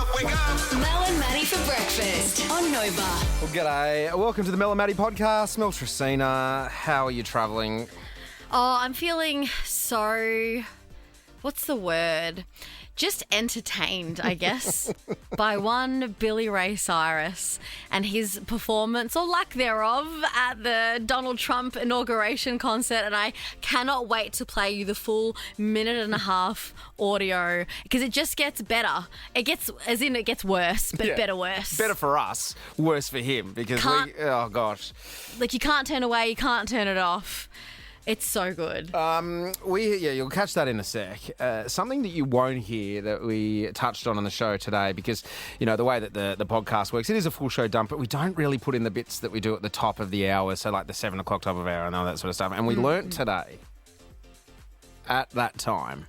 up, wake up. Mel and Maddie for breakfast on Nova. Well, g'day. Welcome to the Mel and Maddie podcast. Mel Tracina, how are you travelling? Oh, I'm feeling so... What's the word? Just entertained, I guess, by one Billy Ray Cyrus and his performance, or lack thereof, at the Donald Trump inauguration concert. And I cannot wait to play you the full minute and a half audio because it just gets better. It gets worse, but better worse. Better for us, worse for him because oh gosh. Like, you can't turn away, you can't turn it off. It's so good. You'll catch that in a sec. Something that you won't hear that we touched on the show today, because, you know, the way that the podcast works, it is a full show dump, but we don't really put in the bits that we do at the top of the hour, so like the 7 o'clock top of hour and all that sort of stuff. And we learnt today, at that time,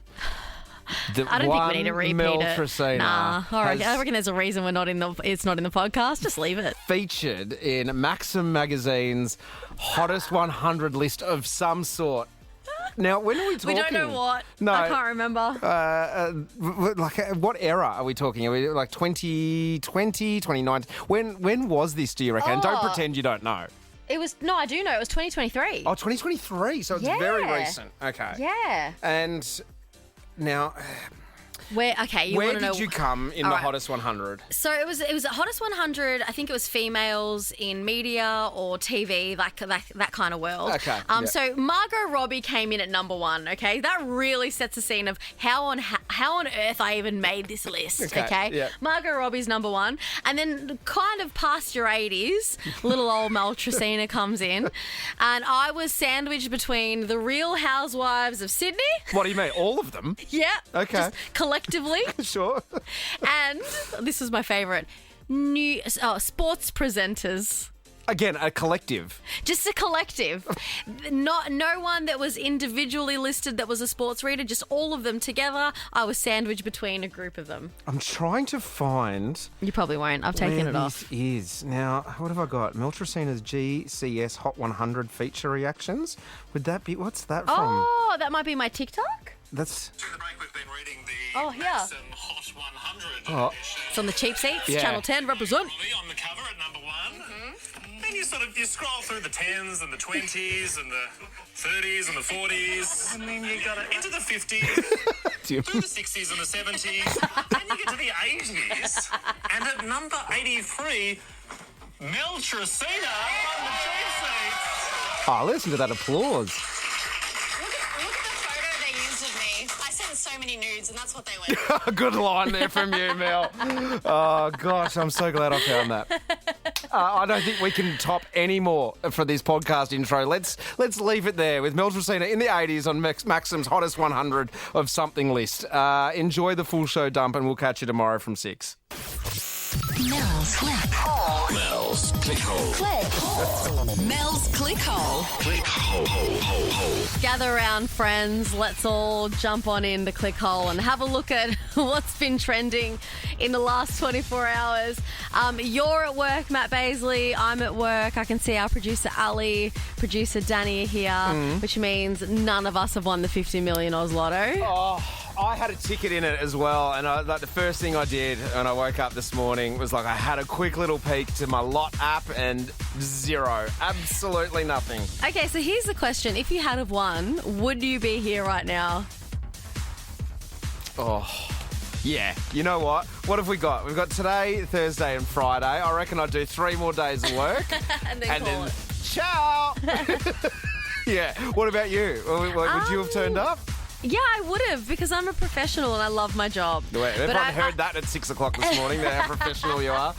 I don't think we need to repeat Mel it. Tracina I reckon there's a reason it's not in the podcast. Just leave it. Featured in Maxim magazine's hottest 100 list of some sort. Now, when are we talking? We don't know what. No, I can't remember. What era are we talking? Are we like 2020, 2019? When was this, do you reckon? And don't pretend you don't know. I do know. It was 2023. Oh, 2023. So it's very recent. Okay. Yeah. And now... Where did you come in the hottest 100? So it was hottest 100. I think it was females in media or TV, like that kind of world. Okay. So Margot Robbie came in at number 1. Okay, that really sets the scene of how on earth I even made this list. Okay. Yeah. Margot Robbie's number 1, and then kind of past your 80s, little old Mel Tracina comes in, and I was sandwiched between the Real Housewives of Sydney. What do you mean? All of them? Yeah. Okay. Just collectively. Sure. And this was my favourite, sports presenters. Again, a collective. Just a collective. No one that was individually listed that was a sports reader, just all of them together. I was sandwiched between a group of them. I'm trying to find... You probably won't. I've taken it off. This is. Now, what have I got? Mel Tracina's GCS Hot 100 feature reactions. Would that be... What's that from? Oh, that might be my TikTok? That's... During the break, we've been reading the yeah. Maxim Hot 100. Oh. It's on the cheap seats. Yeah. Channel 10, represent. On the cover at number 1. Then you scroll through the 10s and the 20s and the 30s and the 40s. And then you got it into the 50s, through the 60s and the 70s. Then you get to the 80s. And at number 83, Mel Tracina on the cheap seats. Oh, listen to that applause. Look at the photo they used of me. I sent so many nudes, and that's what they went. Good line there from you, Mel. Oh, gosh, I'm so glad I found that. I don't think we can top any more for this podcast intro. Let's leave it there with Mel Tracina in the 80s on Maxim's hottest 100 of something list. Enjoy the full show dump, and we'll catch you tomorrow from 6. Mel's Click Hole. Mel's Click Hole. Click Hole. Mel's Click Hole. Click Hole. Gather around, friends. Let's all jump on in the Click Hole and have a look at what's been trending in the last 24 hours. You're at work, Matt Baisley. I'm at work. I can see our producer Ali, producer Danny are here, which means none of us have won the 50 million Oz Lotto. Oh, I had a ticket in it as well, and the first thing I did when I woke up this morning was I had a quick little peek to my lot app and zero. Absolutely nothing. Okay, so here's the question. If you had have won, would you be here right now? Oh, yeah. You know what? What have we got? We've got today, Thursday and Friday. I reckon I'd do 3 more days of work. and then ciao! Yeah. What about you? Would you have turned up? Yeah, I would have, because I'm a professional and I love my job. Everyone heard that at 6 o'clock this morning, how professional you are.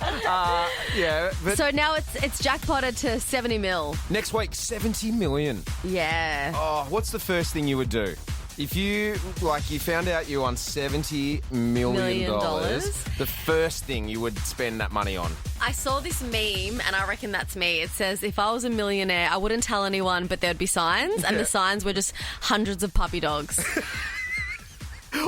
But so now it's jackpotted to 70 mil. Next week, 70 million. Yeah. Oh, what's the first thing you would do? If you found out you won $70 million, the first thing you would spend that money on? I saw this meme, and I reckon that's me. It says, if I was a millionaire, I wouldn't tell anyone, but there'd be signs, and the signs were just hundreds of puppy dogs.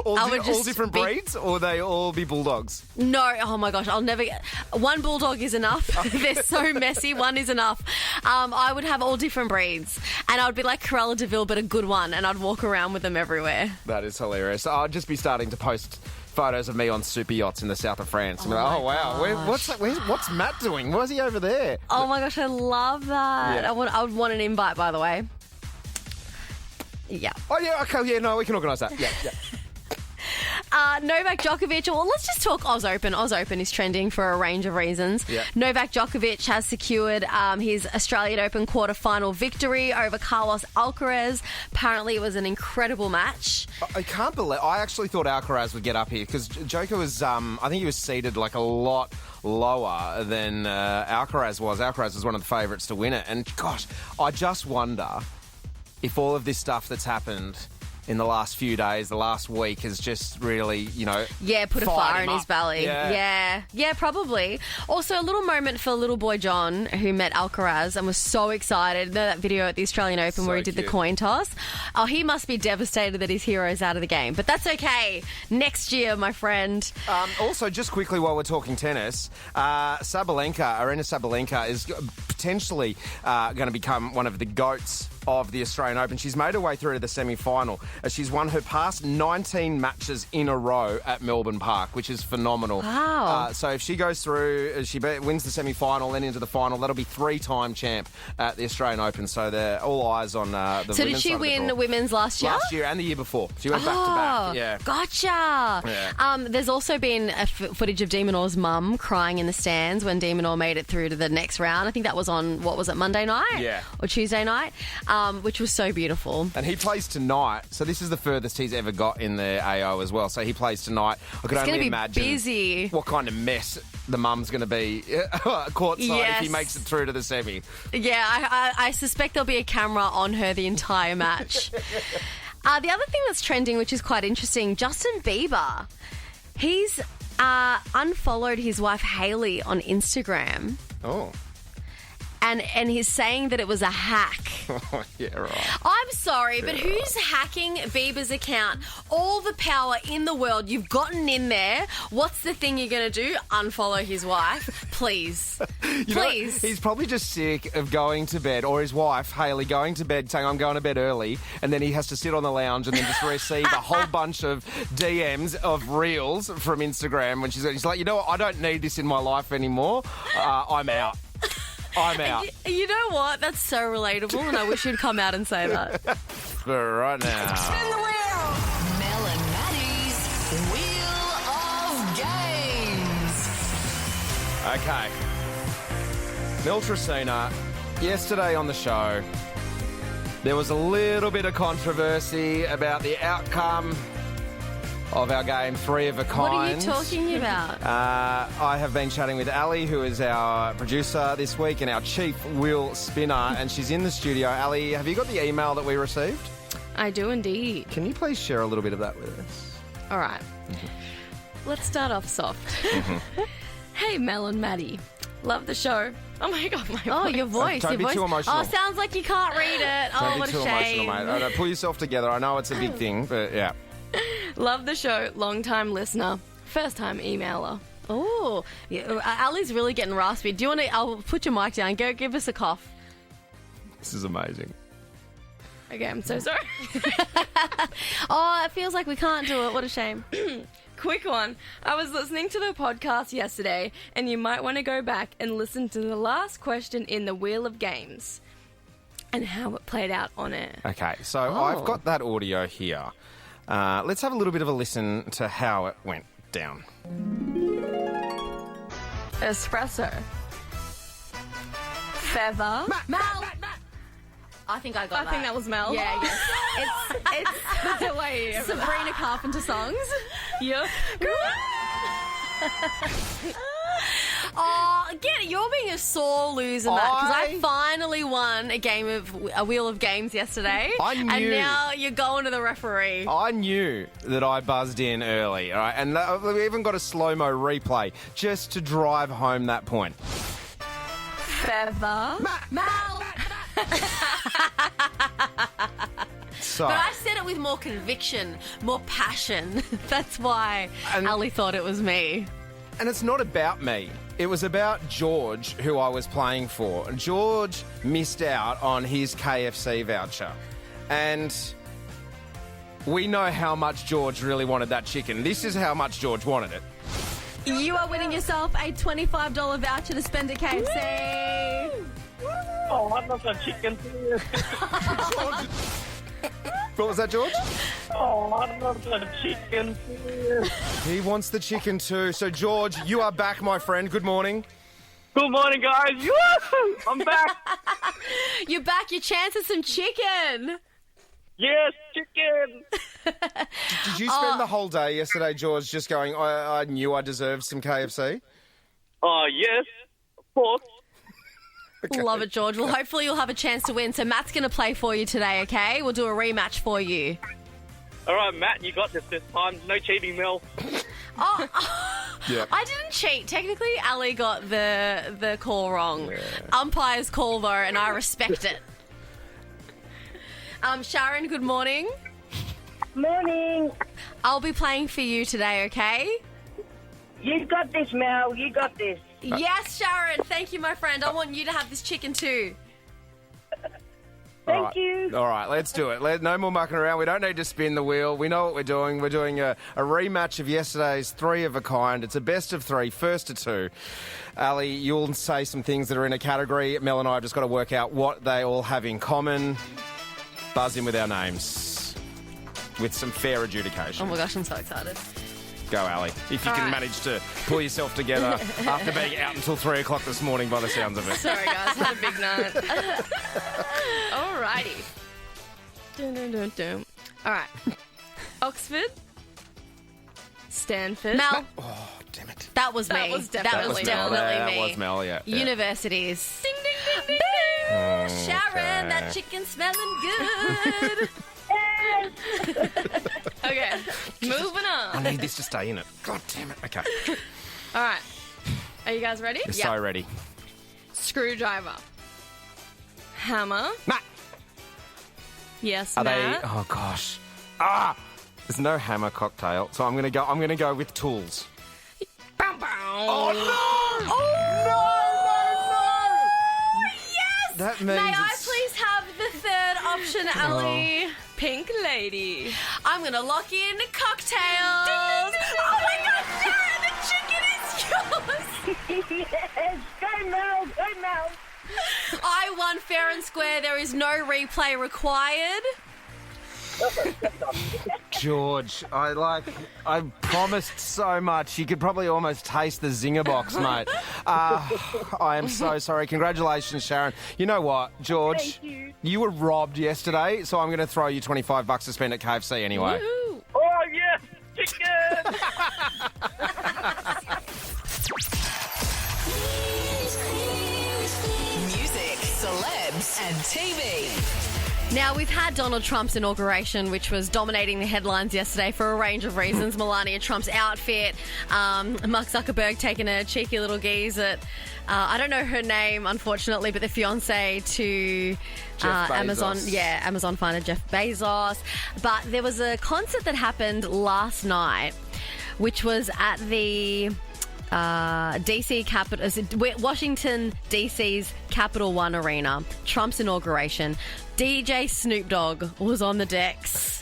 All different breeds, or they all be bulldogs? No, oh my gosh, I'll never get... One bulldog is enough. They're so messy. One is enough. I would have all different breeds, and I would be like Cruella de Vil, but a good one, and I'd walk around with them everywhere. That is hilarious. I'd just be starting to post photos of me on super yachts in the south of France. Oh wow, what's Matt doing? Why is he over there? Oh my gosh, I love that. Yeah. I would want an invite, by the way. Yeah. Oh yeah, okay, yeah, no, we can organise that. Yeah. Novak Djokovic, well, let's just talk Oz Open. Oz Open is trending for a range of reasons. Yeah. Novak Djokovic has secured his Australian Open quarter-final victory over Carlos Alcaraz. Apparently, it was an incredible match. I can't believe. I actually thought Alcaraz would get up here because Joker was. I think he was seated like a lot lower than Alcaraz was. Alcaraz was one of the favourites to win it, and gosh, I just wonder if all of this stuff that's happened in the last few days, the last week, has just really, put a fire in his belly. Yeah. Yeah, probably. Also, a little moment for little boy John, who met Alcaraz and was so excited. You know that video at the Australian Open where he did the coin toss? Oh, he must be devastated that his hero's out of the game. But that's okay. Next year, my friend. Also, just quickly while we're talking tennis, Arena Sabalenka is potentially going to become one of the GOATs of the Australian Open. She's made her way through to the semi-final. She's won her past 19 matches in a row at Melbourne Park, which is phenomenal. Wow. So if she goes through, she wins the semi-final, then into the final, that'll be 3-time champ at the Australian Open. So they're all eyes on the women's So did she side of the win draw. women's last year? Last year and the year before. She went back to back. Yeah. Gotcha. Yeah. There's also been footage of De Minaur's mum crying in the stands when De Minaur made it through to the next round. I think that was on, Monday night? Yeah. Or Tuesday night, which was so beautiful. And he plays tonight, so this is the furthest he's ever got in the AO as well. So he plays tonight. I could only imagine busy. what kind of mess the mum's going to be courtside if he Yes. makes it through to the semi. Yeah, I suspect there'll be a camera on her the entire match. The other thing that's trending, which is quite interesting, Justin Bieber. He's unfollowed his wife Hailey on Instagram. Oh. And he's saying that it was a hack. Yeah, right. I'm sorry, but who's hacking Bieber's account? All the power in the world. You've gotten in there. What's the thing you're going to do? Unfollow his wife? Please. Please. He's probably just sick of going to bed, or his wife, Hailey, going to bed saying, I'm going to bed early, and then he has to sit on the lounge and then just receive a whole bunch of DMs of reels from Instagram when she's like, you know what, I don't need this in my life anymore. I'm out. I'm out. You know what? That's so relatable, and I wish you'd come out and say that. For right now. Spin the wheel. Mel and Maddie's Wheel of Games. Okay. Mel Tracina, yesterday on the show, there was a little bit of controversy about the outcome of our game, 3 of a Kind. What are you talking about? I have been chatting with Ali, who is our producer this week and our chief wheel spinner, and she's in the studio. Ali, have you got the email that we received? I do indeed. Can you please share a little bit of that with us? All right. Let's start off soft. Hey, Mel and Maddie. Love the show. Oh my God, my Oh, voice. your voice. Don't your be voice. too emotional. Oh, sounds like you can't read it. Don't Oh, be what too a shame. emotional, mate. Pull yourself together. I know it's a big thing, but yeah. Love the show. Long-time listener. First-time emailer. Oh, yeah, Ali's really getting raspy. Do you want to? I'll put your mic down. Go give us a cough. This is amazing. Okay, I'm so sorry. Oh, it feels like we can't do it. What a shame. Quick one. I was listening to the podcast yesterday, and you might want to go back and listen to the last question in the Wheel of Games and how it played out on air. Okay, so I've got that audio here. Let's have a little bit of a listen to how it went down. Espresso. Feather. I think I got I think that was Mel. Yeah, yes. It's the way. Sabrina Carpenter songs. Yep. Oh, get it. You're being a sore loser, Matt, because I finally won a Wheel of Games yesterday. I knew. And now you're going to the referee. I knew that I buzzed in early, all right? And we even got a slow-mo replay just to drive home that point. Feather. Mal. So, But I said it with more conviction, more passion. That's why And- Ali thought it was me. and it's not about me. It was about George, who I was playing for. George missed out on his KFC voucher. And we know how much George really wanted that chicken. This is how much George wanted it. You are winning yourself a $25 voucher to spend at KFC. Oh, I love that chicken. What was that, George? Oh, I love that chicken. He wants the chicken too. So, George, you are back, my friend. Good morning. Good morning, guys. Yoo-hoo! I'm back. You're back. Your chance at some chicken. Yes, chicken. Did you spend the whole day yesterday, George, just going, I knew I deserved some KFC? Oh, yes, of course. Okay. Love it, George. Well, hopefully you'll have a chance to win. So Matt's going to play for you today, okay? We'll do a rematch for you. All right, Matt, you got this time. No cheating, Mel. Yeah. I didn't cheat. Technically, Ali got the call wrong. Yeah. Umpire's call, though, and I respect it. Sharon, good morning. Morning. I'll be playing for you today, okay? You got this, Mel. You got this. Yes, Sharon. Thank you, my friend. I want you to have this chicken too. Thank you. All right, let's do it. No more mucking around. We don't need to spin the wheel. We know what we're doing. We're doing a rematch of yesterday's 3 of a kind. It's a best of 3, first to 2. Ali, you'll say some things that are in a category. Mel and I have just got to work out what they all have in common. Buzz in with our names with some fair adjudication. Oh my gosh, I'm so excited. Go, Ali. If you can manage to pull yourself together after being out until 3 o'clock this morning by the sounds of it. Sorry, guys. Had a big night. Alrighty. Dun, dun, dun, dun. All right. Oxford. Stanford. Mel. Oh, damn it. That was me. That was Mel. definitely me. That was Mel, yeah. Universities. Ding, ding, ding, ding, ding. Sharon, that chicken's smelling good. Okay, moving on. I need this to stay in it. God damn it. Okay. All right. Are you guys ready? You're so ready. Screwdriver. Hammer. Matt. Yes, Are Matt. they? Oh gosh. There's no hammer cocktail, so I'm gonna go with tools. Bow, bow. Oh no! Oh yes! That means May I please have the third option, Ali? Pink lady. I'm gonna lock in cocktails. Ding, ding, ding, ding. Oh my God, Sharon, the chicken is yours. Yes. Go, Mel. Go, Mel. I won fair and square. There is no replay required. George, I promised so much. You could probably almost taste the zinger box, mate. I am so sorry. Congratulations, Sharon. You know what, George? Thank you. Were robbed yesterday, so I'm going to throw you $25 to spend at KFC anyway. Woo-hoo. Oh, yes, chicken. Music, celebs, and TV. Now, we've had Donald Trump's inauguration, which was dominating the headlines yesterday for a range of reasons. Melania Trump's outfit, Mark Zuckerberg taking a cheeky little gaze at, I don't know her name, unfortunately, but the fiance to Amazon founder Jeff Bezos. But there was a concert that happened last night, which was at the DC Capital, Washington DC's Capital One Arena. Trump's inauguration. DJ Snoop Dogg was on the decks.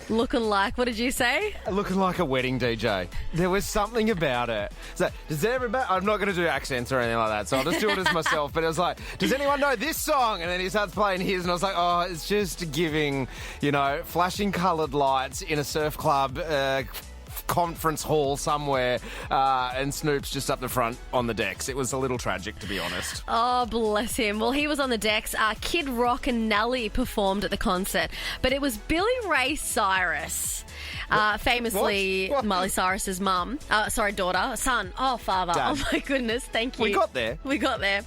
Looking like, what did you say? Looking like a wedding DJ. There was something about it. So, does everybody... I'm not going to do accents or anything like that, so I'll just do it as myself. But it was like, does anyone know this song? And then he starts playing his, and I was like, oh, it's just giving, flashing coloured lights in a surf club, conference hall somewhere, and Snoop's just up the front on the decks. It was a little tragic, to be honest. Oh, bless him. Well, he was on the decks. Kid Rock and Nelly performed at the concert, but it was Billy Ray Cyrus. Famously, What? Miley Cyrus's daughter, son, father. Dad. Oh my goodness, thank you. We got there.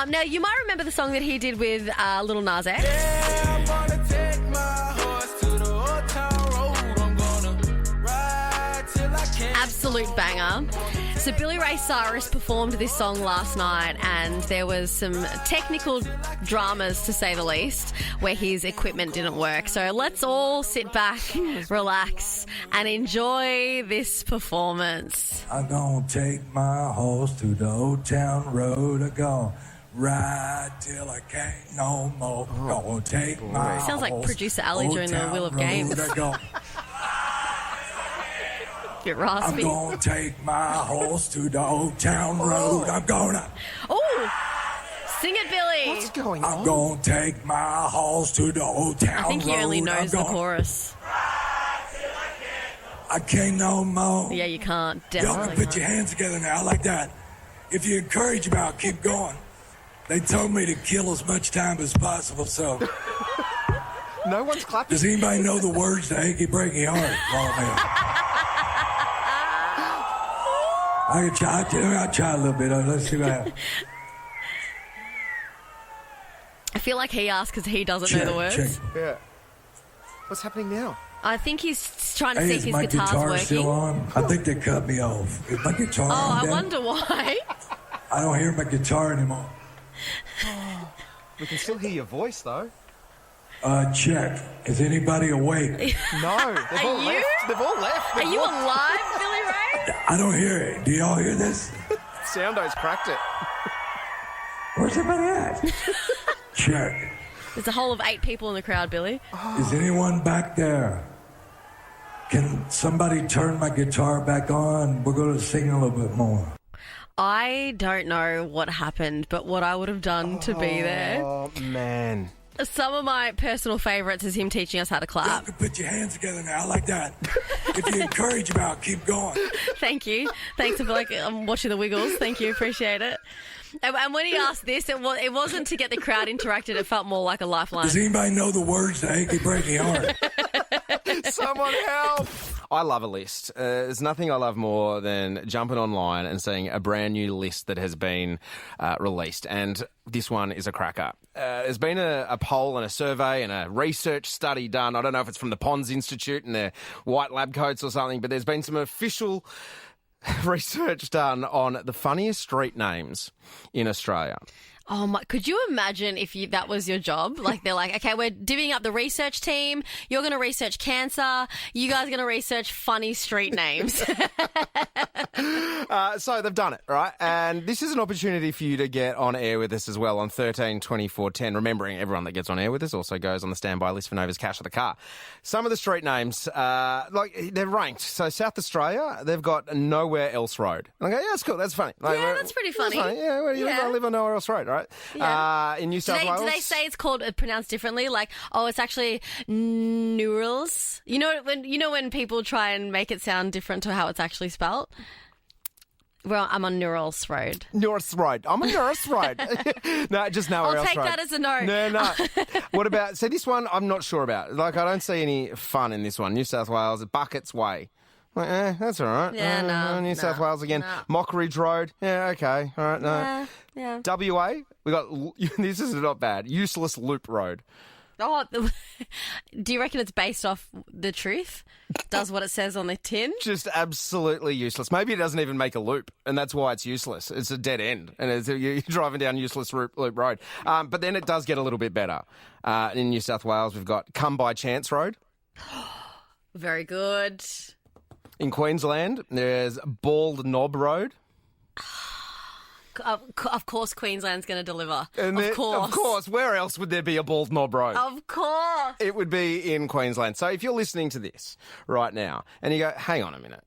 Now, you might remember the song that he did with Lil Nas X. Yeah, I'm gonna take my horse to the old town road. I'm gonna ride till I can't. Absolute banger. So Billy Ray Cyrus performed this song last night, and there was some technical dramas, to say the least, where his equipment didn't work. So let's all sit back, relax, and enjoy this performance. I'm gonna take my horse to the old town road. I'm gonna ride till I can't no more. Gonna take my Sounds like horse producer Ali during the down Wheel of road. Games. I go, Bit I'm raspy. gonna take my horse to the old town road. I'm gonna Sing it, Billy. What's going I'm on? gonna take my horse to the old town road. I think he only knows the I'm gonna- chorus. I can't no more. Yeah, you can't. Y'all Definitely can put can't. your hands together now like that. If you encourage about, keep going. They told me to kill as much time as possible, so No one's clapping. does anybody know the words to Achy Breaky Heart? I can try. I'll try a little bit. Let's see what happens. I feel like he asked because he doesn't know the words. Check. Yeah. What's happening now? I think he's trying to Hey, see if is his my guitar's guitar working. still on? I think they cut me off. Is my guitar Oh, on? I Dan? wonder why. I don't hear my guitar anymore. We can still hear your voice, though. Check. Is anybody awake? No, they've all you? left. They've all left. Are you alive, Billy Ray? I don't hear it. Do y'all hear this? Soundo's cracked it. Where's everybody at? Check. There's a whole of 8 people in the crowd, Billy. Is anyone back there? Can somebody turn my guitar back on? We're going to sing a little bit more. I don't know what happened, but what I would have done to be there. Oh, man. Some of my personal favourites is him teaching us how to Y'all clap. can put your hands together now like that. If you encourage about, keep going. Thank you. Thanks for like I'm watching the Wiggles. Thank you. Appreciate it. And when he asked this, it wasn't to get the crowd interacted. It felt more like a lifeline. Does anybody know the words to Achy Breaky Heart? Someone help! I love a list. There's nothing I love more than jumping online and seeing a brand new list that has been released. And this one is a cracker. There's been a poll and a survey and a research study done. I don't know if it's from the Pons Institute and their white lab coats or something, but there's been some official research done on the funniest street names in Australia. Oh my! Could you imagine if that was your job? Like they're like, okay, we're divvying up the research team. You're going to research cancer. You guys are going to research funny street names. So they've done it, right? And this is an opportunity for you to get on air with us as well on 13 24 10. Remembering everyone that gets on air with us also goes on the standby list for Nova's Cash of the Car. Some of the street names, like they're ranked. So South Australia, they've got Nowhere Else Road. And I go, yeah, that's cool. That's funny. Like, Yeah, that's pretty funny. Yeah, where do you live? Yeah. I live on Nowhere Else Road, right? Yeah. In New South Wales. Do they say it's called pronounced differently? Like, oh, it's actually Neurals. You know when people try and make it sound different to how it's actually spelt. Well, I'm on Neurals Road. North Road. I'm on North Road. No, just Nowhere I'll Else take Road. that as a no. No. What about, so this one I'm not sure about. Like, I don't see any fun in this one. New South Wales, Buckets Way. Like, that's all right. Yeah, no, New South Wales again. no. Mockridge Road. Yeah, okay. All right, no. Yeah. WA, we got, this is not bad, Useless Loop Road. Oh, do you reckon it's based off the truth? Does what it says on the tin? Just absolutely useless. Maybe it doesn't even make a loop, and that's why it's useless. It's a dead end, and you're driving down Useless Loop Road. But then it does get a little bit better. In New South Wales, we've got Come By Chance Road. Very good. In Queensland, there's Bald Knob Road. Of course, Queensland's going to deliver. And Of course. Where else would there be a Bald Knob Road? Of course. It would be in Queensland. So if you're listening to this right now and you go, hang on a minute,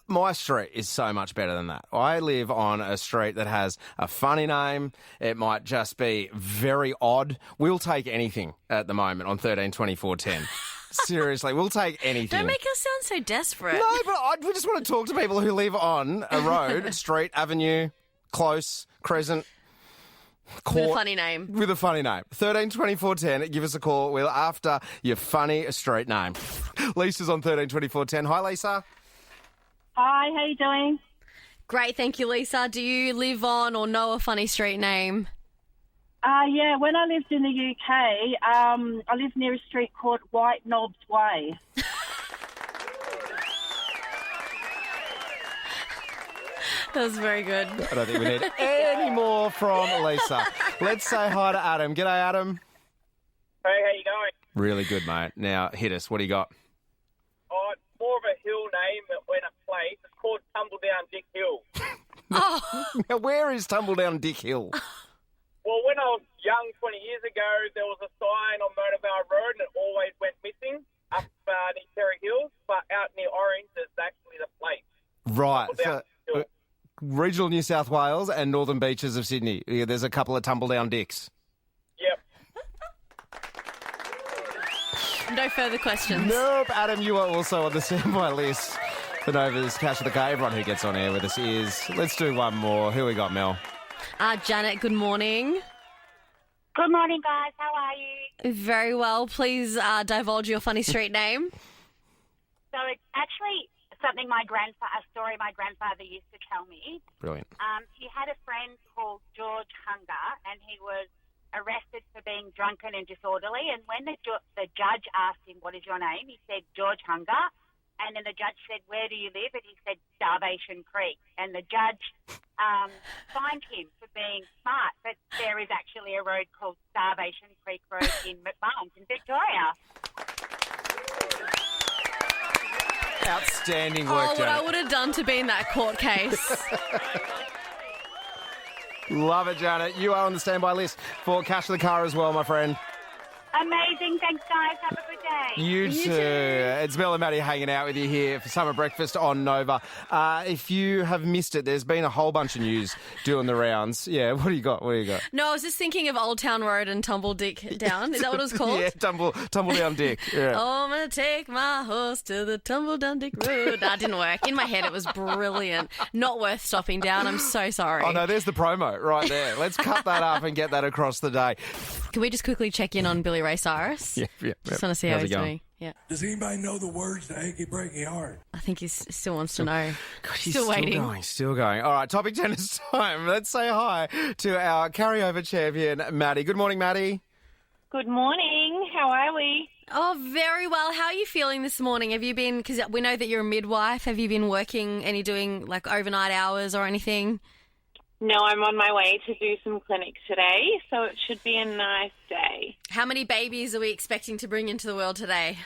my street is so much better than that. I live on a street that has a funny name. It might just be very odd. We'll take anything at the moment on 13 24 10. Seriously, we'll take anything. Don't make us sound so desperate. No, but we just want to talk to people who live on a road, street, avenue, close, crescent, court. With a funny name. With a funny name. 13 24 10. Give us a call. We're after your funny street name. Lisa's on 13 24 10. Hi, Lisa. Hi, how you doing? Great, thank you, Lisa. Do you live on or know a funny street name? Yeah, when I lived in the UK, I lived near a street called White Knobs Way. That was very good. I don't think we need any more from Lisa. Let's say hi to Adam. G'day, Adam. Hey, how you going? Really good, mate. Now, hit us. What do you got? Oh, it's more of a hill name when it plays. It's called Tumbledown Dick Hill. Now, where is Tumbledown Dick Hill? Right. So, regional New South Wales and northern beaches of Sydney. Yeah, there's a couple of tumble-down dicks. Yep. No further questions. Nope. Adam, you are also on the standby list for Nova's Cash of the Car. Everyone who gets on air with us is. Let's do one more. Who we got, Mel? Janet, good morning. Good morning, guys. How are you? Very well. Please divulge your funny street name. So it's actually something a story my grandfather used to tell me. Brilliant. He had a friend called George Hunger, and he was arrested for being drunken and disorderly. And when the judge asked him, "What is your name?" he said, "George Hunger." And then the judge said, "Where do you live?" And he said, "Starvation Creek." And the judge fined him for being smart, but there is actually a road called Starvation Creek Road in McMahon in Victoria. Outstanding work, What I Janet. would have done to be in that court case. Love it, Janet. You are on the standby list for Cash of the Car as well, my friend. Amazing. Thanks, guys. Have a good day. You too. It's Mel and Maddie hanging out with you here for summer breakfast on Nova. If you have missed it, there's been a whole bunch of news doing the rounds. Yeah, what do you got? No, I was just thinking of Old Town Road and Tumble Dick Down. Is that what it was called? Yeah, tumble down dick. Yeah. Oh, I'm going to take my horse to the Tumble Down Dick Road. That didn't work. In my head, it was brilliant. Not worth stopping down. I'm so sorry. Oh, no, there's the promo right there. Let's cut that up and get that across the day. Can we just quickly check in on Billy Ray Cyrus? Yeah. Just want to see how How's he's it going? doing. Yeah. Does anybody know the words to Achy Breaky Heart? I think he still wants to know. He's Still waiting. Still going. All right, topic tennis time. Let's say hi to our carryover champion, Maddie. Good morning, Maddie. Good morning. How are we? Oh, very well. How are you feeling this morning? Have you been, because we know that you're a midwife, have you been working, any doing like overnight hours or anything? No, I'm on my way to do some clinics today, so it should be a nice day. How many babies are we expecting to bring into the world today?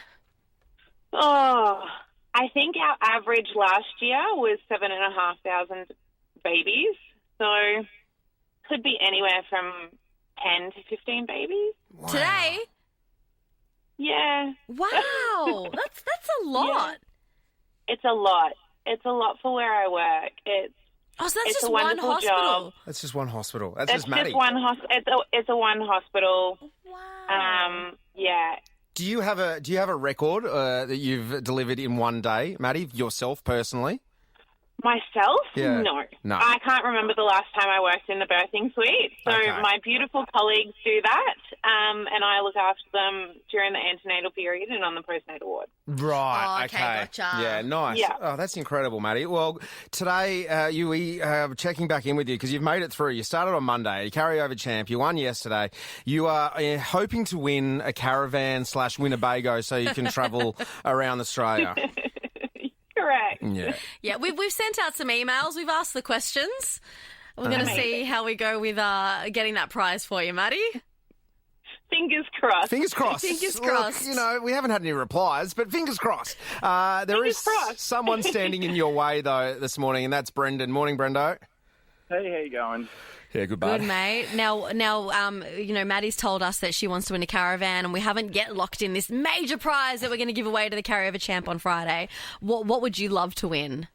Oh, I think our average last year was 7,500 babies, so could be anywhere from 10 to 15 babies. Wow. Today? Yeah. Wow, that's a lot. Yeah. It's a lot. It's a lot for where I work. Oh, so that's It's just a one wonderful hospital. job. That's just one hospital. That's It's just Maddie. just one it's a one hospital. Wow. Yeah. Do you have a record that you've delivered in one day, Maddie, yourself personally? Myself? Yeah. No. I can't remember the last time I worked in the birthing suite. So Okay. my beautiful colleagues do that, and I look after them during the antenatal period and on the postnatal ward. Right. Oh, okay, gotcha. Yeah, nice. Yeah. Oh, that's incredible, Maddie. Well, today we are checking back in with you because you've made it through. You started on Monday, carryover champ. You won yesterday. You are hoping to win a caravan / Winnebago so you can travel around Australia. Correct. Yeah. Yeah, we've sent out some emails. We've asked the questions. We're going to see how we go with getting that prize for you, Maddie. Fingers crossed. Fingers crossed. Fingers Look, crossed. you know, we haven't had any replies, but fingers crossed. There is crossed. someone standing in your way, though, this morning, and that's Brendan. Morning, Brendo. Hey, how you going? Yeah, good bud. Good, mate. Now, Maddie's told us that she wants to win a caravan, and we haven't yet locked in this major prize that we're going to give away to the carryover champ on Friday. What would you love to win?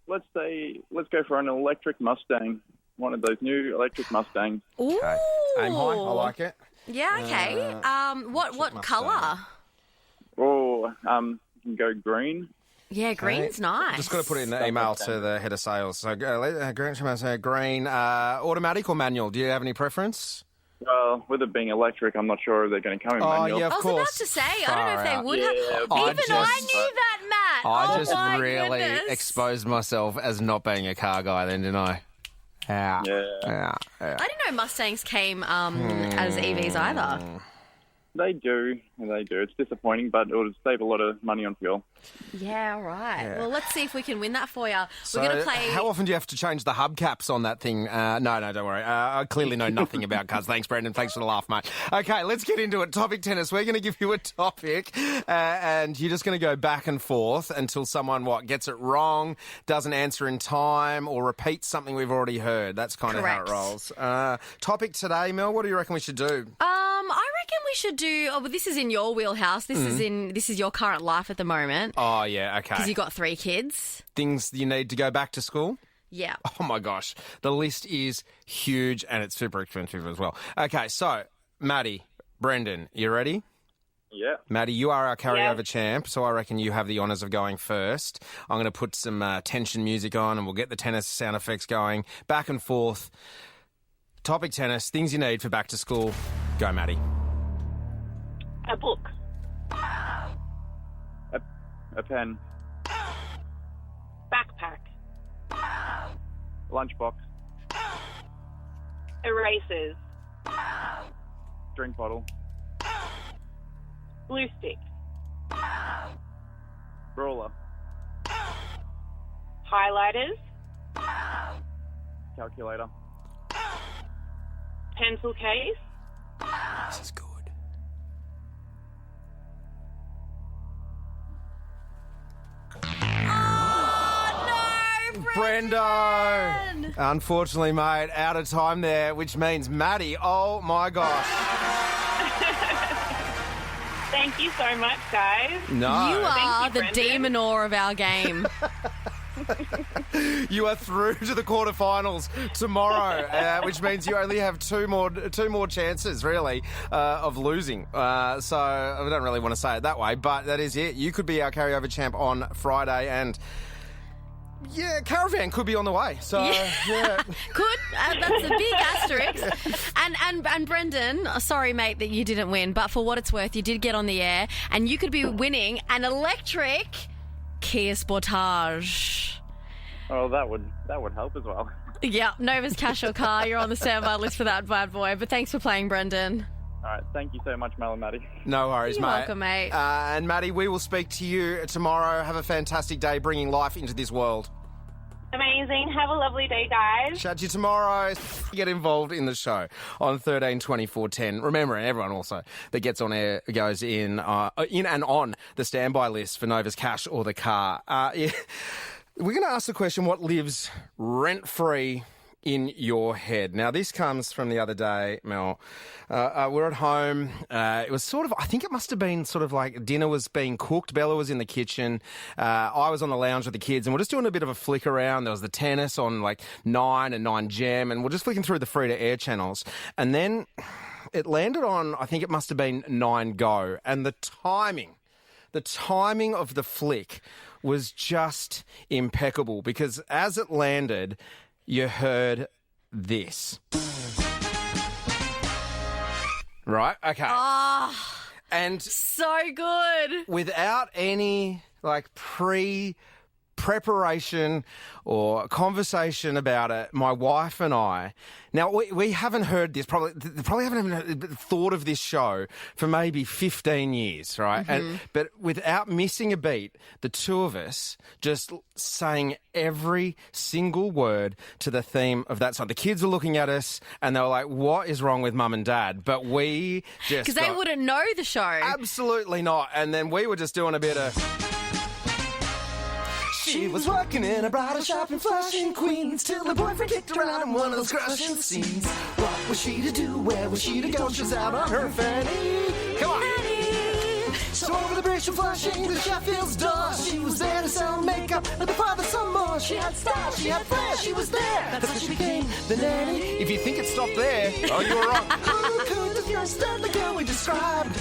Let's go for an electric Mustang. One of those new electric Mustangs. Ooh. Okay. Aim high. I like it. Yeah, okay. What Mustang. colour? Or you can go green. Yeah, green's nice. Just got to put it in the email to the head of sales. So, green, automatic or manual? Do you have any preference? Well, with it being electric, I'm not sure if they're going to come in manual. Yeah, of I was course. about to say, I don't know if they would have. Yeah, Even I knew that, Matt. I just my really goodness. exposed myself as not being a car guy then, didn't I? Yeah. Yeah. I didn't know Mustangs came as EVs either. They do. It's disappointing, but it would save a lot of money on fuel. Yeah, all right. Yeah. Well, let's see if we can win that for you. So We're going to play. how often do you have to change the hubcaps on that thing? No, don't worry. I clearly know nothing about cars. Thanks, Brendan. Thanks for the laugh, mate. Okay, let's get into it. Topic tennis. We're going to give you a topic, and you're just going to go back and forth until someone, gets it wrong, doesn't answer in time, or repeats something we've already heard. That's kind of how it Correct. rolls. Topic today, Mel, what do you reckon we should do? I reckon we should do? Oh, but this is in your wheelhouse. This is your current life at the moment. Oh, yeah, okay. Because you got 3 kids. Things you need to go back to school? Yeah. Oh, my gosh. The list is huge and it's super expensive as well. Okay, so, Maddie, Brendan, you ready? Yeah. Maddie, you are our carryover champ, so I reckon you have the honours of going first. I'm going to put some tension music on and we'll get the tennis sound effects going. Back and forth. Topic tennis, things you need for back to school. Go, Maddie. A book. A pen. Backpack. Lunchbox. Erasers. Drink bottle. Glue stick. Ruler. Highlighters. Calculator. Pencil case. This is good. Brendo! Unfortunately, mate, out of time there, which means Maddie, oh my gosh. Thank you so much, guys. No. You are the Brendan. demonor of our game. You are through to the quarterfinals tomorrow, which means you only have two more chances, really, of losing. So I don't really want to say it that way, but that is it. You could be our carryover champ on Friday, and yeah, Caravan could be on the way. So yeah. Could. That's a big asterisk. And Brendan, sorry, mate, that you didn't win, but for what it's worth, you did get on the air, and you could be winning an electric Kia Sportage. Oh, that would help as well. Yeah, Nova's cash or car. You're on the standby list for that bad boy. But thanks for playing, Brendan. All right, thank you so much, Mel and Maddie. No worries, You're mate. welcome, mate. And Maddie, we will speak to you tomorrow. Have a fantastic day bringing life into this world. Amazing. Have a lovely day, guys. Chat to you tomorrow. Get involved in the show on 13 24 10. Remember, and everyone also that gets on air goes in and on the standby list for Nova's cash or the car. Yeah. We're going to ask the question, what lives rent-free in your head? Now, this comes from the other day, Mel. We're at home. It was sort of, I think it must have been sort of like dinner was being cooked. Bella was in the kitchen. I was on the lounge with the kids, and we're just doing a bit of a flick around. There was the tennis on like 9 and 9 Gem, and we're just flicking through the free-to-air channels. And then it landed on, I think it must have been 9 Go. And the timing of the flick was just impeccable, because as it landed, you heard this. Right? Okay. Oh, and so good. Without any like preparation or conversation about it, my wife and I, now we haven't heard this, probably haven't even thought of this show for maybe 15 years, right? Mm-hmm. But without missing a beat, the two of us just saying every single word to the theme of that song. The kids were looking at us and they were like, what is wrong with mum and dad? But we just... Because they wouldn't know the show. Absolutely not. And then we were just doing a bit of... She was working in a bridal shop in Flushing, Queens, till her boyfriend kicked her out in one of those crushing scenes. What was she to do? Where was she to go? She's out on her fanny. Come on. So over the bridge from Flushing to Sheffield's door, she was there to sell makeup, but the father some more. She had style, she had flair, she was there. That's how she became the nanny. If you think it stopped there, oh, you were wrong. Who could the first the girl we described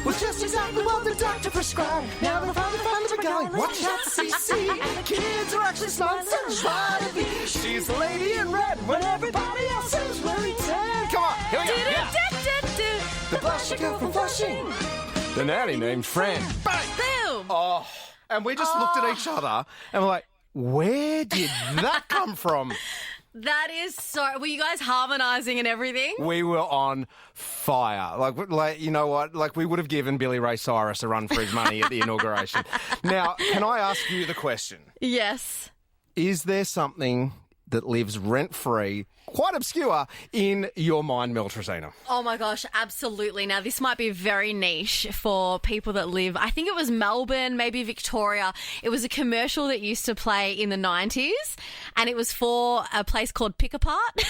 was just exactly what the doctor prescribed. Now the father finds her going, watch out, CC. And the kids are actually smart, so try to be. She's the lady in red when everybody else is wearing tan. Come on, here we go. Yeah. The blushing girl from Flushing. The nanny named Fran. Bang! Boom! Oh, and we just looked at each other and we're like, where did that come from? That is so... Were you guys harmonising and everything? We were on fire. Like, you know what? Like, we would have given Billy Ray Cyrus a run for his money at the inauguration. Now, can I ask you the question? Yes. Is there something that lives rent-free, quite obscure, in your mind, Mel Tresina? Oh my gosh, absolutely. Now, this might be very niche for people that live, I think it was Melbourne, maybe Victoria. It was a commercial that used to play in the 90s, and it was for a place called Pick Apart.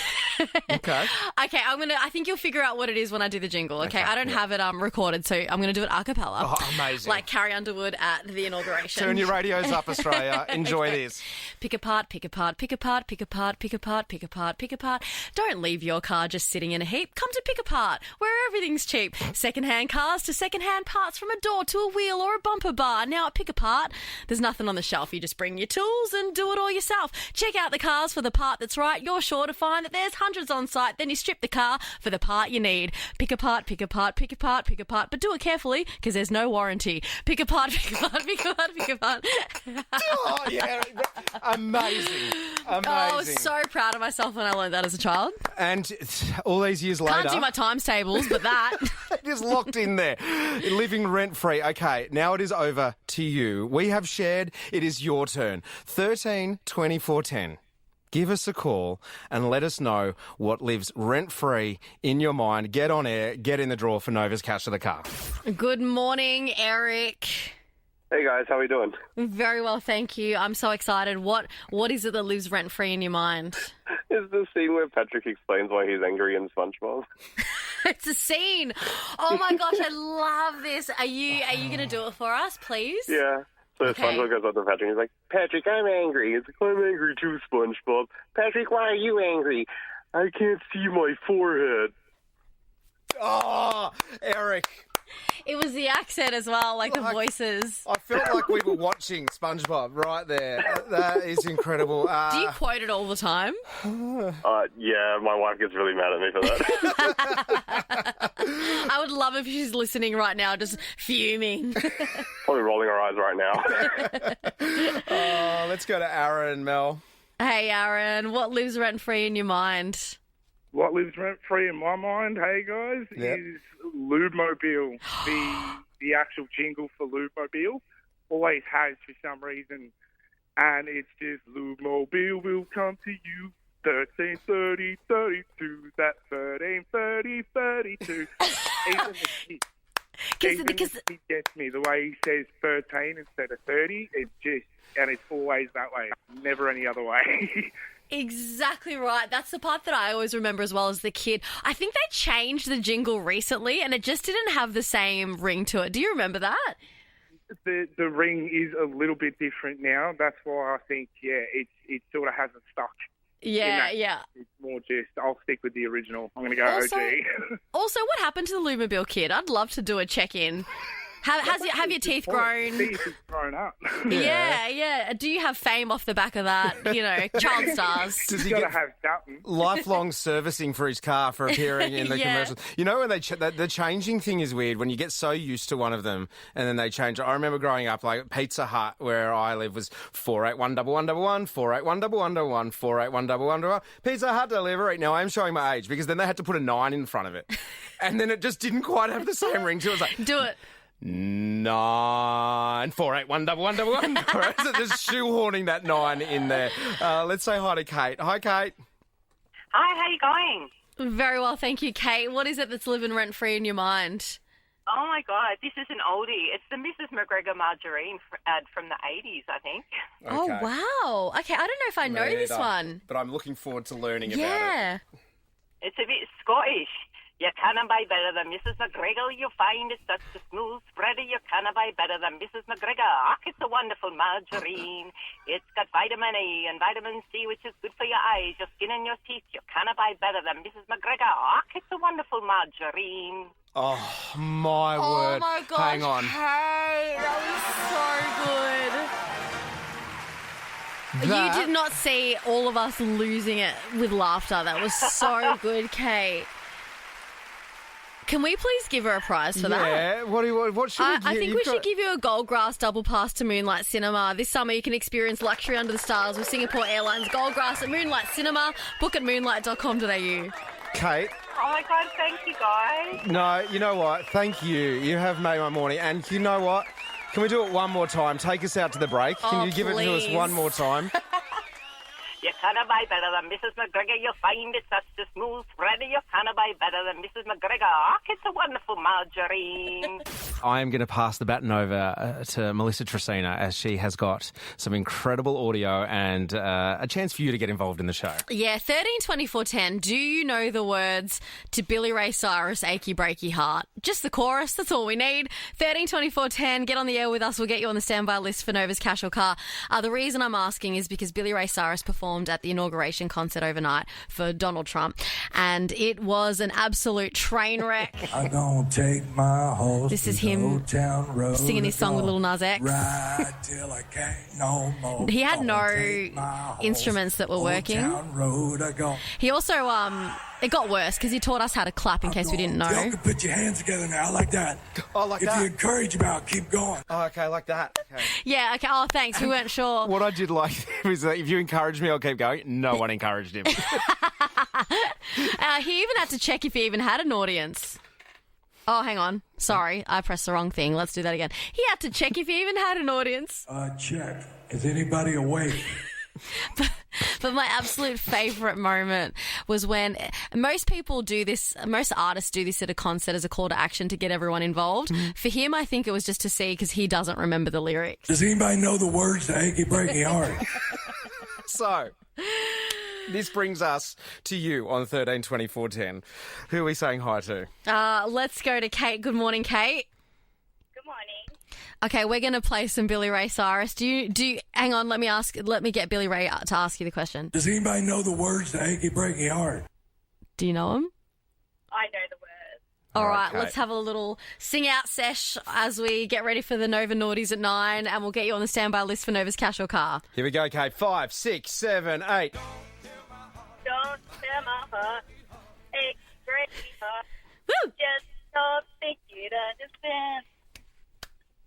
Okay. Okay, I think you'll figure out what it is when I do the jingle, okay? I don't have it recorded, so I'm going to do it a cappella. Oh, amazing. Like Carrie Underwood at the Inauguration. Turn your radios up, Australia. Enjoy this. Pick apart, pick apart, pick apart, pick apart, pick apart, pick apart, pick apart. Don't leave your car just sitting in a heap. Come to Pick Apart, where everything's cheap. Second-hand cars to second-hand parts, from a door to a wheel or a bumper bar. Now at Pick Apart, there's nothing on the shelf. You just bring your tools and do it all yourself. Check out the cars for the part that's right. You're sure to find that there's hundreds on site. Then you strip the car for the part you need. Pick apart, pick apart, pick apart, pick apart. But do it carefully, because there's no warranty. Pick apart, pick apart, pick apart, pick apart. Oh, yeah. Amazing. Oh, I was so proud of myself when I learned that as a child. And all these years later... Can't do my times tables, but that... Just locked in there. Living rent-free. Okay, now it is over to you. We have shared. It is your turn. 13 24 10. Give us a call and let us know what lives rent-free in your mind. Get on air. Get in the draw for Nova's Cash to the Car. Good morning, Eric. Hey guys, how are we doing? Very well, thank you. I'm so excited. What is it that lives rent-free in your mind? It's the scene where Patrick explains why he's angry in SpongeBob. It's a scene. Oh my gosh, I love this. Are you going to do it for us, please? Yeah. So SpongeBob goes up to Patrick and he's like, Patrick, I'm angry. He's like, I'm angry too, SpongeBob. Patrick, why are you angry? I can't see my forehead. Oh, Eric. It was the accent as well, like the voices. I felt like we were watching SpongeBob right there. That is incredible. Do you quote it all the time? Yeah, my wife gets really mad at me for that. I would love if she's listening right now, just fuming. Probably rolling her eyes right now. Let's go to Aaron, Mel. Hey, Aaron, what lives rent-free in your mind? What lives rent-free in my mind, hey guys, is Lubemobile. The actual jingle for Lubemobile always has for some reason. And it's just, Lubemobile will come to you, 13:30, 32, that's 13:30, 32. Even the kid gets me. The way he says 13 instead of 30, it's just, and it's always that way, never any other way. Exactly right. That's the part that I always remember as well as the kid. I think they changed the jingle recently and it just didn't have the same ring to it. Do you remember that? The ring is a little bit different now. That's why I think, it sort of hasn't stuck. Yeah. It's more just, I'll stick with the original. I'm going to go OG. Also, what happened to the Lubemobile kid? I'd love to do a check-in. Have your teeth grown? See if it's grown up. Yeah. Do you have fame off the back of that? Child stars. Does he get lifelong servicing for his car for appearing in the commercials? You know, when the changing thing is weird when you get so used to one of them and then they change. I remember growing up, like Pizza Hut, where I live, was 4811111, 4811111, 4811111. Pizza Hut delivery. Now I'm showing my age because then they had to put a 9 in front of it, and then it just didn't quite have the same ring to it. It was like, do it. 9 4811111. Just shoehorning that 9 in there. Let's say hi to Kate. Hi, Kate. Hi, how you going? Very well, thank you, Kate. What is it that's living rent free in your mind? Oh my God, this is an oldie. It's the Mrs. McGregor margarine ad from the 80s, I think. Okay. Oh wow. Okay, I don't know if I know this one, but I'm looking forward to learning about it. Yeah. It's a bit Scottish. You can't buy better than Mrs. McGregor. You find it's such a smooth spreader. You can't buy better than Mrs. McGregor. It's a wonderful margarine. It's got vitamin A and vitamin C, which is good for your eyes, your skin, and your teeth. You can't buy better than Mrs. McGregor. It's a wonderful margarine. Oh, my word. Oh, my gosh. Hang on. Hey, that was so good. You did not see all of us losing it with laughter. That was so good, Kate. Can we please give her a prize for that? Yeah. What should we give? I think we should give you a Gold Grass double pass to Moonlight Cinema. This summer you can experience luxury under the stars with Singapore Airlines Gold Grass at Moonlight Cinema. Book at moonlight.com.au. Kate. Oh my God, thank you guys. No, you know what? Thank you. You have made my morning. And you know what? Can we do it one more time? Take us out to the break. Can you give it to us one more time? You can't buy better than Mrs. McGregor. You'll find it such a smooth spreader. You can't buy better than Mrs. McGregor. Oh, it's a wonderful margarine. I am going to pass the baton over to Melissa Tresina as she has got some incredible audio and a chance for you to get involved in the show. Yeah, 13 24 10. Do you know the words to Billy Ray Cyrus' Achy Breaky Heart? Just the chorus, that's all we need. 13 24 10. Get on the air with us. We'll get you on the standby list for Nova's Cash or Car. The reason I'm asking is because Billy Ray Cyrus performed at the Inauguration concert overnight for Donald Trump, and it was an absolute train wreck. I'm gonna take my horse. This is him singing this song with Lil Nas X. Ride till I can't no more. He had no instruments that were working. He also, it got worse because he taught us how to clap in case we didn't know. Y'all can put your hands together now, like that. Oh, like if that. you encourage about, keep going. Oh, okay, like that. Okay. Yeah, okay. Oh, thanks. We weren't sure. What I did like was that if you encouraged me, I'll keep going. No one encouraged him. He even had to check if he even had an audience. Oh, hang on. Sorry, I pressed the wrong thing. Let's do that again. He had to check if he even had an audience. Check. Is anybody awake? But my absolute favourite moment was when most people do this, most artists do this at a concert as a call to action to get everyone involved. For him, I think it was just to see because he doesn't remember the lyrics. Does anybody know the words to Achy Breaky Heart? So, this brings us to you on 13 24 10. Who are we saying hi to? Let's go to Kate. Good morning, Kate. Good morning. Okay, we're going to play some Billy Ray Cyrus. Do you hang on, let me get Billy Ray to ask you the question. Does anybody know the words to Achy Breaky Heart? Do you know him? I know the words. All right, okay. Let's have a little sing out sesh as we get ready for the Nova Naughties at 9, and we'll get you on the standby list for Nova's Cash or Car. Here we go, Kate. 5, 6, 7, 8. Don't tell my heart, achy breaky heart. Woo! Just don't think you'd understand.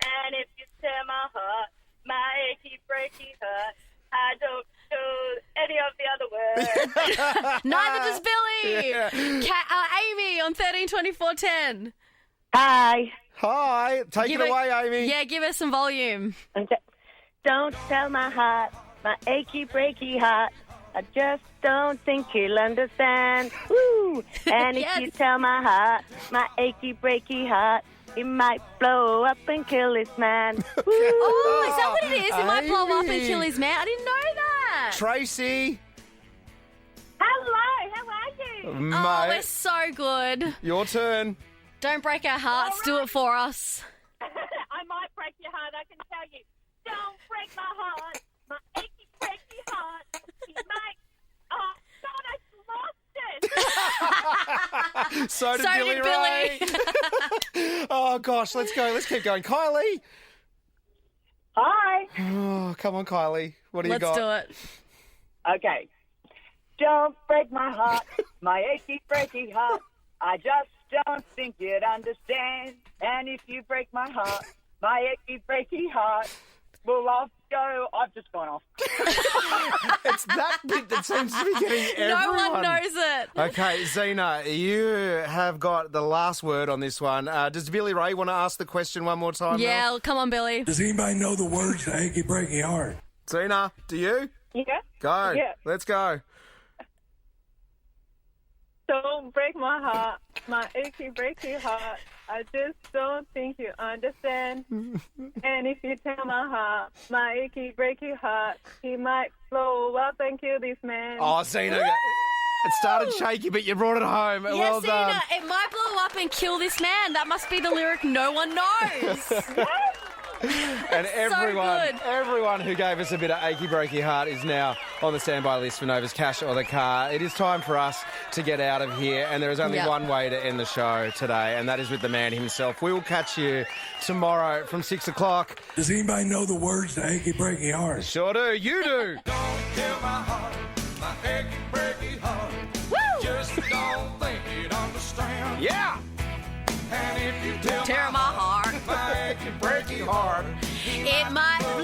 And if you tell my heart, my achy breaky heart, I don't know any of the other words. Neither does Billy. Yeah. Amy on 13 24 10. Hi. Hi. Take it away, Amy. Yeah, give us some volume. Don't tell my heart, my achy breaky heart. I just don't think he'll understand. Woo! And if you tell my heart, my achy breaky heart, he might blow up and kill this man. Woo! Oh, is that what it is? He might blow up and kill his man. I didn't know that. Tracy. Hello, how are you? Mate. Oh, we're so good. Your turn. Don't break our hearts. Do it for us. I might break your heart, I can tell you. Don't break my heart, my achy breaky heart. He might... Oh, God, I lost it. So did Billy Ray. Oh, gosh, let's go. Let's keep going. Kylie. Hi. Oh, come on, Kylie. What do you got? Let's do it. Okay. Don't break my heart, my achy breaky heart. I just don't think you'd understand. And if you break my heart, my achy breaky heart, well, I'll go. I've just gone off. It's that bit that seems to be getting everyone. No one knows it. Okay, Zena, you have got the last word on this one. Does Billy Ray want to ask the question one more time? Yeah, now? come on, Billy. Does anybody know the words to Achy Breaky Heart? Zena, do you? Yeah. Go. Yeah. Let's go. Don't break my heart, my achy breaky heart. I just don't think you understand. And if you tell my heart, my achy breaky heart, he might blow up and kill this man. Oh, Zena, it started shaky, but you brought it home. Yes, Well done. Zena, it might blow up and kill this man. That must be the lyric no one knows. And good. everyone who gave us a bit of achy breaky heart is now on the standby list for Nova's Cash or the Car. It is time for us to get out of here, and there is only one way to end the show today, and that is with the man himself. We will catch you tomorrow from 6 o'clock. Does anybody know the words to Achy Breaky Heart? Sure do. You do. Don't tell my heart, my achy breaky heart. Woo! Just don't think you'd understand. Yeah. And if you tell Tear my heart, my achy breaky heart, it might